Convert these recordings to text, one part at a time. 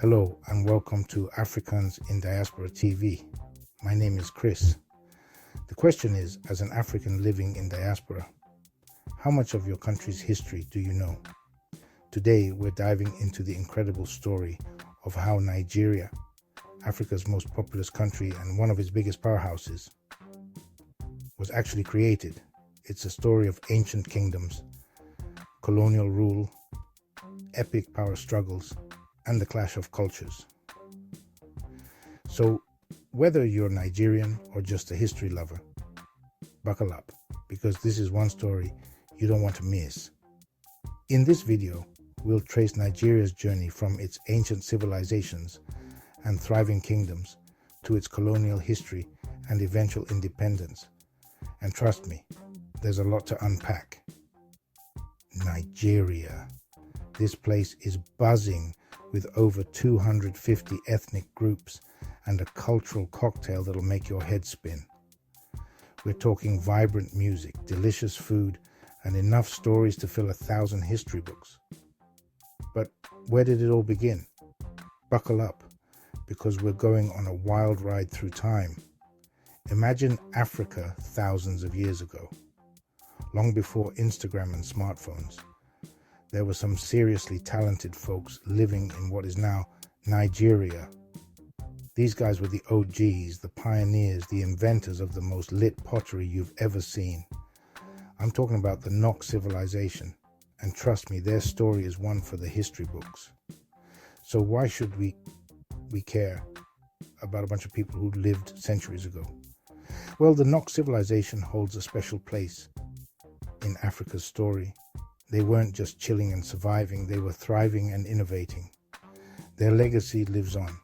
Hello and welcome to Africans in Diaspora TV. My name is Chris. The question is, as an African living in diaspora, how much of your country's history do you know? Today we're diving into the incredible story of how Nigeria, Africa's most populous country and one of its biggest powerhouses, was actually created. It's a story of ancient kingdoms, colonial rule, epic power struggles, and the clash of cultures. So, whether you're Nigerian or just a history lover, buckle up, because this is one story you don't want to miss. In this video, we'll trace Nigeria's journey from its ancient civilizations and thriving kingdoms to its colonial history and eventual independence. And trust me, there's a lot to unpack. Nigeria. This place is buzzing with over 250 ethnic groups and a cultural cocktail that'll make your head spin. We're talking vibrant music, delicious food, and enough stories to fill 1,000 history books. But where did it all begin? Buckle up, because we're going on a wild ride through time. Imagine Africa thousands of years ago, long before Instagram and smartphones. There were some seriously talented folks living in what is now Nigeria. These guys were the OGs, the pioneers, the inventors of the most lit pottery you've ever seen. I'm talking about the Nok civilization, and trust me, their story is one for the history books. So why should we care about a bunch of people who lived centuries ago? Well, the Nok civilization holds a special place in Africa's story. They weren't just chilling and surviving, they were thriving and innovating. Their legacy lives on,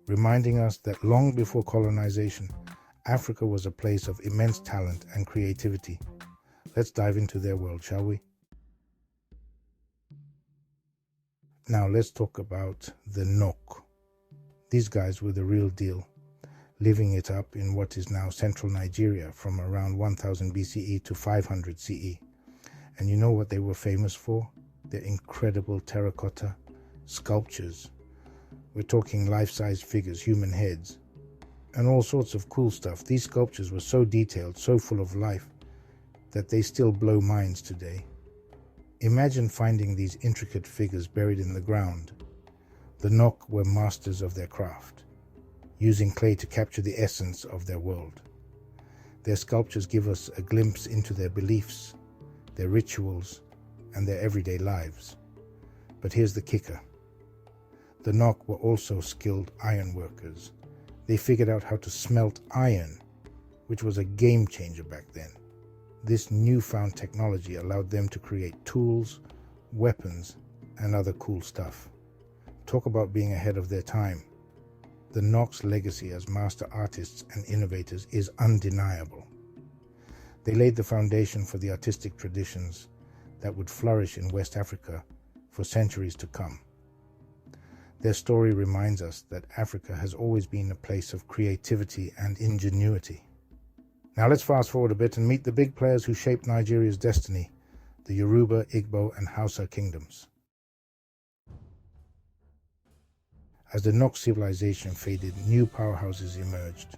reminding us that long before colonization, Africa was a place of immense talent and creativity. Let's dive into their world, shall we? Now let's talk about the Nok. These guys were the real deal, living it up in what is now central Nigeria from around 1000 BCE to 500 CE. And you know what they were famous for? Their incredible terracotta sculptures. We're talking life-size figures, human heads, and all sorts of cool stuff. These sculptures were so detailed, so full of life, that they still blow minds today. Imagine finding these intricate figures buried in the ground. The Nok were masters of their craft, using clay to capture the essence of their world. Their sculptures give us a glimpse into their beliefs, their rituals, and their everyday lives. But here's the kicker. The Nok were also skilled iron workers. They figured out how to smelt iron, which was a game changer back then. This newfound technology allowed them to create tools, weapons, and other cool stuff. Talk about being ahead of their time. The Nok's legacy as master artists and innovators is undeniable. They laid the foundation for the artistic traditions that would flourish in West Africa for centuries to come. Their story reminds us that Africa has always been a place of creativity and ingenuity. Now let's fast forward a bit and meet the big players who shaped Nigeria's destiny, the Yoruba, Igbo, and Hausa kingdoms. As the Nok civilization faded, new powerhouses emerged.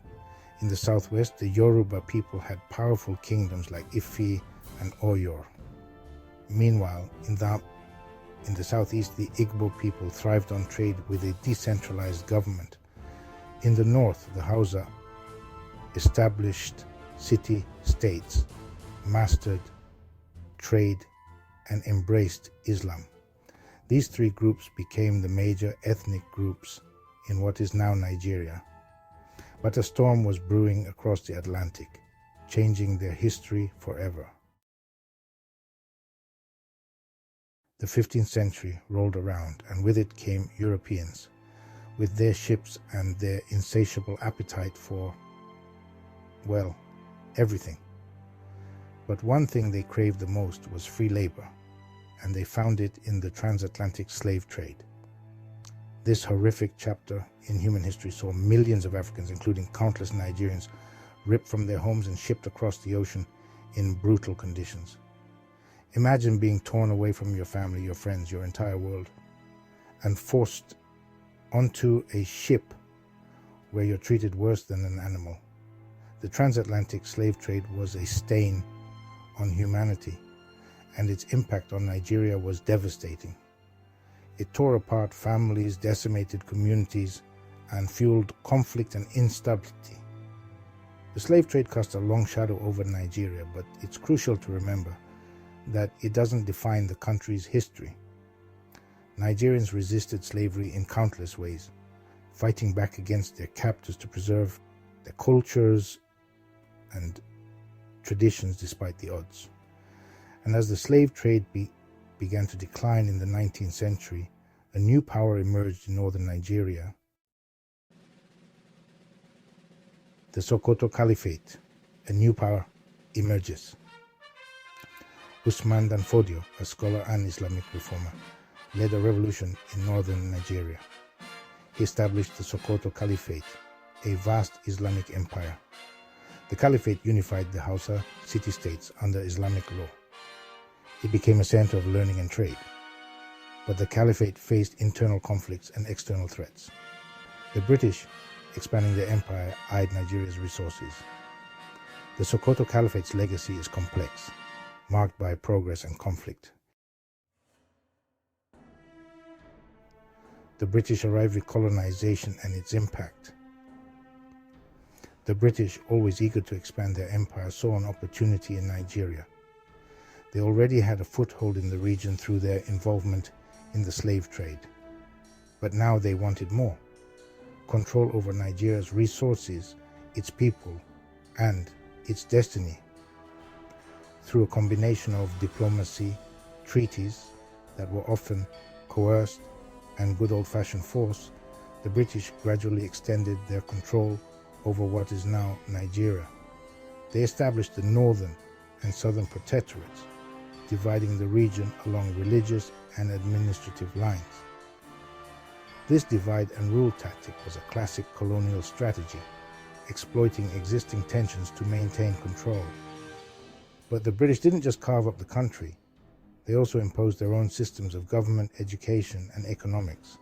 In the southwest, the Yoruba people had powerful kingdoms like Ife and Oyo. Meanwhile, in the southeast, the Igbo people thrived on trade with a decentralized government. In the north, the Hausa established city-states, mastered trade, and embraced Islam. These three groups became the major ethnic groups in what is now Nigeria. But a storm was brewing across the Atlantic, changing their history forever. The 15th century rolled around, and with it came Europeans, with their ships and their insatiable appetite for, well, everything. But one thing they craved the most was free labor, and they found it in the transatlantic slave trade. This horrific chapter in human history saw millions of Africans, including countless Nigerians, ripped from their homes and shipped across the ocean in brutal conditions. Imagine being torn away from your family, your friends, your entire world, and forced onto a ship where you're treated worse than an animal. The transatlantic slave trade was a stain on humanity, and its impact on Nigeria was devastating. It tore apart families, decimated communities, and fueled conflict and instability. The slave trade cast a long shadow over Nigeria, but it's crucial to remember that it doesn't define the country's history. Nigerians resisted slavery in countless ways, fighting back against their captors to preserve their cultures and traditions despite the odds. And as the slave trade began to decline in the 19th century, a new power emerged in northern Nigeria. The Sokoto caliphate, a new power emerges. Usman Dan Fodio, a scholar and Islamic reformer, led a revolution in northern Nigeria. He established the Sokoto Caliphate, a vast Islamic empire. The caliphate unified the Hausa city-states under Islamic law. It became a center of learning and trade. But the caliphate faced internal conflicts and external threats. The British, expanding their empire, eyed Nigeria's resources. The Sokoto Caliphate's legacy is complex, marked by progress and conflict. The British arrived with colonization and its impact. The British, always eager to expand their empire, saw an opportunity in Nigeria. They already had a foothold in the region through their involvement in the slave trade. But now they wanted more: control over Nigeria's resources, its people, and its destiny. Through a combination of diplomacy, treaties that were often coerced, and good old-fashioned force, the British gradually extended their control over what is now Nigeria. They established the northern and southern protectorates, dividing the region along religious and administrative lines. This divide and rule tactic was a classic colonial strategy, exploiting existing tensions to maintain control. But the British didn't just carve up the country. They also imposed their own systems of government, education, and economics,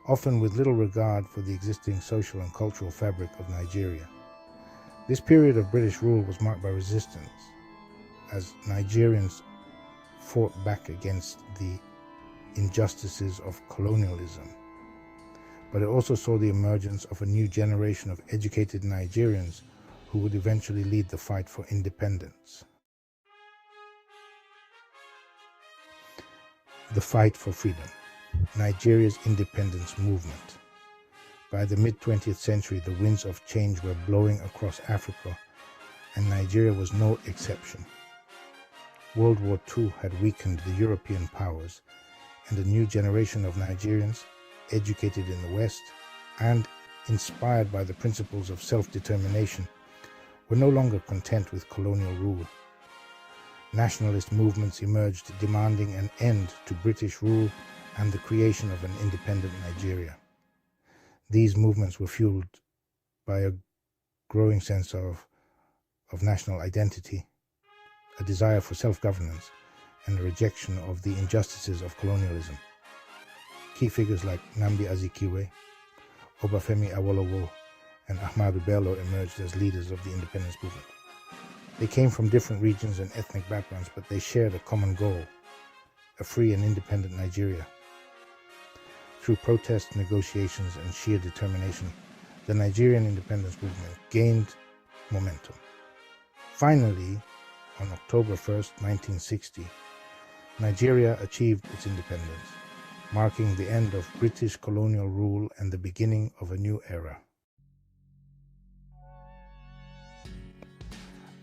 often with little regard for the existing social and cultural fabric of Nigeria. This period of British rule was marked by resistance, as Nigerians fought back against the injustices of colonialism. But it also saw the emergence of a new generation of educated Nigerians who would eventually lead the fight for independence. The fight for freedom, Nigeria's independence movement. By the mid-20th century, the winds of change were blowing across Africa, and Nigeria was no exception. World War II had weakened the European powers, and a new generation of Nigerians, educated in the West and inspired by the principles of self-determination, were no longer content with colonial rule. Nationalist movements emerged demanding an end to British rule and the creation of an independent Nigeria. These movements were fueled by a growing sense of national identity, a desire for self-governance, and a rejection of the injustices of colonialism. Key figures like Nnamdi Azikiwe, Obafemi Awolowo, and Ahmadu Bello emerged as leaders of the independence movement. They came from different regions and ethnic backgrounds, but they shared a common goal: a free and independent Nigeria. Through protests, negotiations, and sheer determination, the Nigerian independence movement gained momentum. Finally, on October 1st, 1960, Nigeria achieved its independence, marking the end of British colonial rule and the beginning of a new era.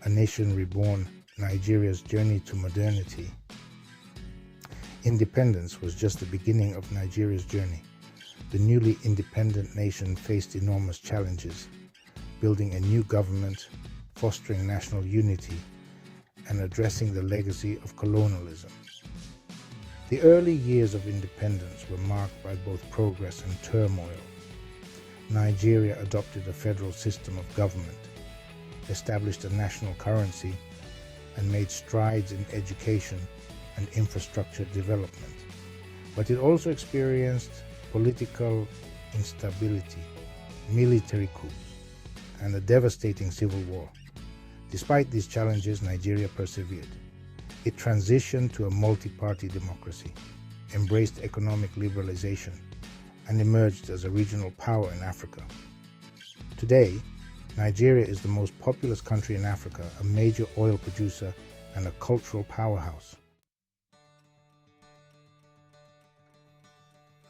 A Nation Reborn, Nigeria's journey to modernity. Independence was just the beginning of Nigeria's journey. The newly independent nation faced enormous challenges, building a new government, fostering national unity, and addressing the legacy of colonialism. The early years of independence were marked by both progress and turmoil. Nigeria adopted a federal system of government, established a national currency, and made strides in education and infrastructure development. But it also experienced political instability, military coups, and a devastating civil war. Despite these challenges, Nigeria persevered. It transitioned to a multi-party democracy, embraced economic liberalization, and emerged as a regional power in Africa. Today, Nigeria is the most populous country in Africa, a major oil producer, and a cultural powerhouse.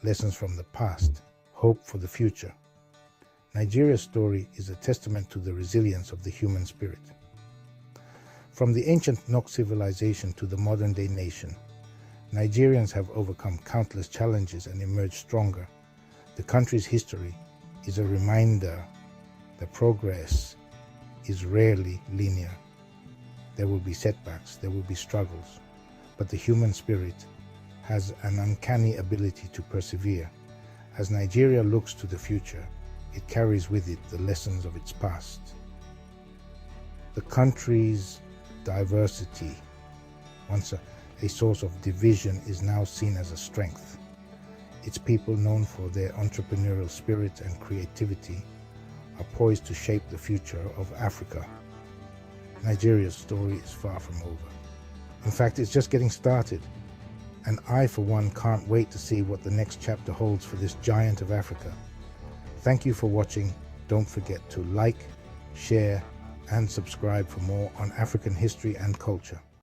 Lessons from the past, hope for the future. Nigeria's story is a testament to the resilience of the human spirit. From the ancient Nok civilization to the modern-day nation, Nigerians have overcome countless challenges and emerged stronger. The country's history is a reminder that progress is rarely linear. There will be setbacks, there will be struggles, but the human spirit has an uncanny ability to persevere. As Nigeria looks to the future, it carries with it the lessons of its past. The country's diversity, once a source of division, is now seen as a strength. Its people, known for their entrepreneurial spirit and creativity, are poised to shape the future of Africa. Nigeria's story is far from over. In fact, it's just getting started. And I, for one, can't wait to see what the next chapter holds for this giant of Africa. Thank you for watching. Don't forget to like, share, and subscribe for more on African history and culture.